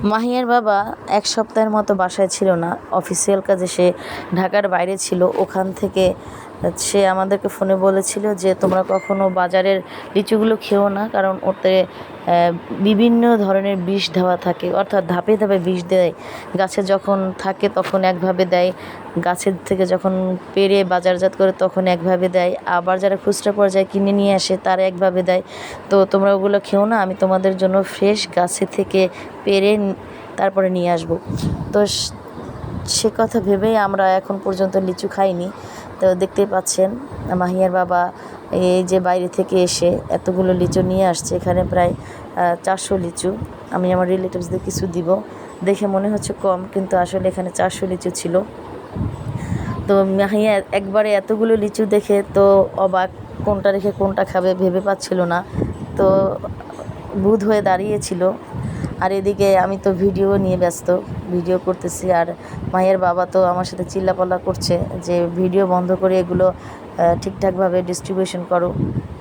মাহিয়ার বাবা এক সপ্তাহের মতো বাসায় ছিল না। অফিসিয়াল কাজে সে ঢাকার বাইরে ছিল। ওখান থেকে সে আমাদেরকে ফোনে বলেছিল যে তোমরা কখনো বাজারের লিচুগুলো খেও না, কারণ ওতে বিভিন্ন ধরনের বিষ দেওয়া থাকে, অর্থাৎ ধাপে ধাপে বিষ দেয়। গাছে যখন থাকে তখন একভাবে দেয়, গাছের থেকে যখন পেড়ে বাজারজাত করে তখন একভাবে দেয়, আবার যারা খুচরা পর্যায়ে কিনে নিয়ে আসে তারা একভাবে দেয়। তো তোমরা ওগুলো খেও না, আমি তোমাদের জন্য ফ্রেশ গাছে থেকে পেড়ে তারপরে নিয়ে আসবো। তো সে কথা ভেবেই আমরা এখন পর্যন্ত লিচু খাইনি। তো দেখতেই পাচ্ছেন মাহিয়ার বাবা এই যে বাইরে থেকে এসে এতগুলো লিচু নিয়ে আসছে। এখানে প্রায় 400 লিচু। আমি আমার রিলেটিভসদের কিছু দিব, দেখে মনে হচ্ছে কম, কিন্তু আসলে এখানে 400 লিচু ছিল। তো মাহিয়া একবারে এতগুলো লিচু দেখে তো অবাক, কোনটা রেখে কোনটা খাবে ভেবে পাচ্ছিল না। তো বুঁদ হয়ে দাঁড়িয়েছিল। আর এদিকে আমি তো ভিডিও নিয়ে ব্যস্ত, ভিডিও করতেছি, আর মায়ের বাবা তো আমার সাথে চিল্লাপাল্লা করছে যে ভিডিও বন্ধ করে এগুলো ঠিকঠাকভাবে ডিস্ট্রিবিউশন করো।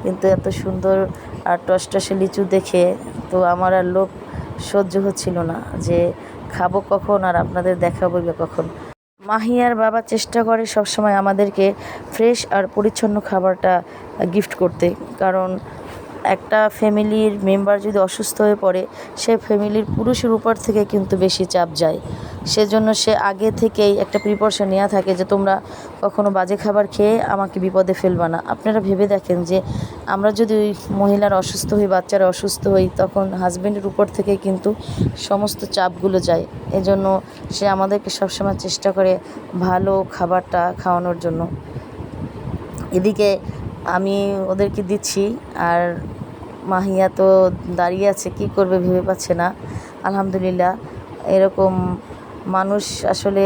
কিন্তু এত সুন্দর আর টসটসে লিচু দেখে তো আমার আর লোভ সহ্য হচ্ছিল না যে খাবো কখন আর আপনাদের দেখাবো বা কখন। মাহিয়ার বাবা চেষ্টা করে সবসময় আমাদেরকে ফ্রেশ আর পরিচ্ছন্ন খাবারটা গিফট করতে, কারণ একটা ফ্যামিলির মেম্বার যদি অসুস্থ হয়ে পড়ে সে ফ্যামিলির পুরুষের উপর থেকে কিন্তু বেশি চাপ যায়। সেজন্য সে আগে থেকেই একটা প্রিপারেশন নেওয়া থাকে যে তোমরা কখনো বাজে খাবার খেয়ে আমাকে বিপদে ফেলবা না। আপনারা ভেবে দেখেন যে আমরা যদি ওই মহিলার অসুস্থ হই, বাচ্চারা অসুস্থ হই, তখন হাজব্যান্ডের উপর থেকে কিন্তু সমস্ত চাপগুলো যায়। এজন্য সে আমাদেরকে সবসময় চেষ্টা করে ভালো খাবারটা খাওয়ানোর জন্য। এদিকে আমি ওদেরকে দিচ্ছি, আর মাহিয়া তো দাঁড়িয়ে আছে, কি করবে ভেবে পাচ্ছে না। আলহামদুলিল্লাহ, এরকম মানুষ আসলে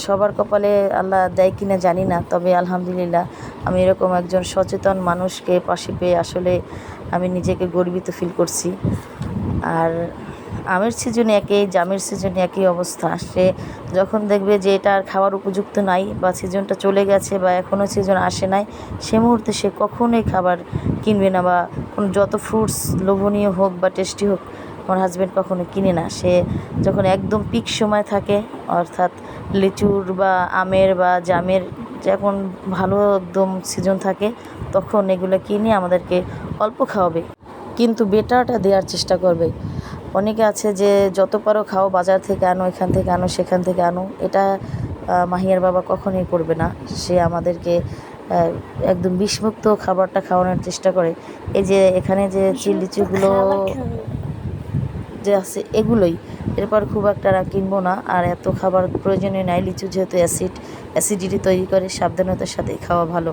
সবার কপালে আল্লাহ দেয় কিনা জানি না, তবে আলহামদুলিল্লাহ আমি এরকম একজন সচেতন মানুষকে পাশে পেয়ে আসলে আমি নিজেকে গর্বিত ফিল করছি। আর আমের সিজনে একই, জামের সিজনে একই অবস্থা। সে যখন দেখবে যে এটা আর খাওয়ার উপযুক্ত নাই বা সিজনটা চলে গেছে বা এখনও সিজন আসে নাই, সে মুহূর্তে সে কখনোই খাবার কিনবে না, বা কোনো যত ফ্রুটস লোভনীয় হোক বা টেস্টি হোক আমার হাজব্যান্ড কখনো কিনে না। সে যখন একদম পিক সময় থাকে, অর্থাৎ লিচুর বা আমের বা জামের যখন ভালো একদম সিজন থাকে, তখন এগুলো কিনে আমাদেরকে অল্প খাওয়াবে, কিন্তু বেটারটা দেওয়ার চেষ্টা করবে। অনেকে আছে যে যত পারো খাও, বাজার থেকে আনো, এখান থেকে আনো, সেখান থেকে আনো, এটা মাহিয়ার বাবা কখনোই করবে না। সে আমাদেরকে একদম বিষমুক্ত খাবারটা খাওয়ানোর চেষ্টা করে। এই যে এখানে যে লিচুগুলো যে আছে এগুলোই, এরপর খুব একটা কিনবো না, আর এত খাবার প্রয়োজনীয় নাই। লিচু যেহেতু অ্যাসিডিটি তৈরি করে, সাবধানতার সাথে খাওয়া ভালো।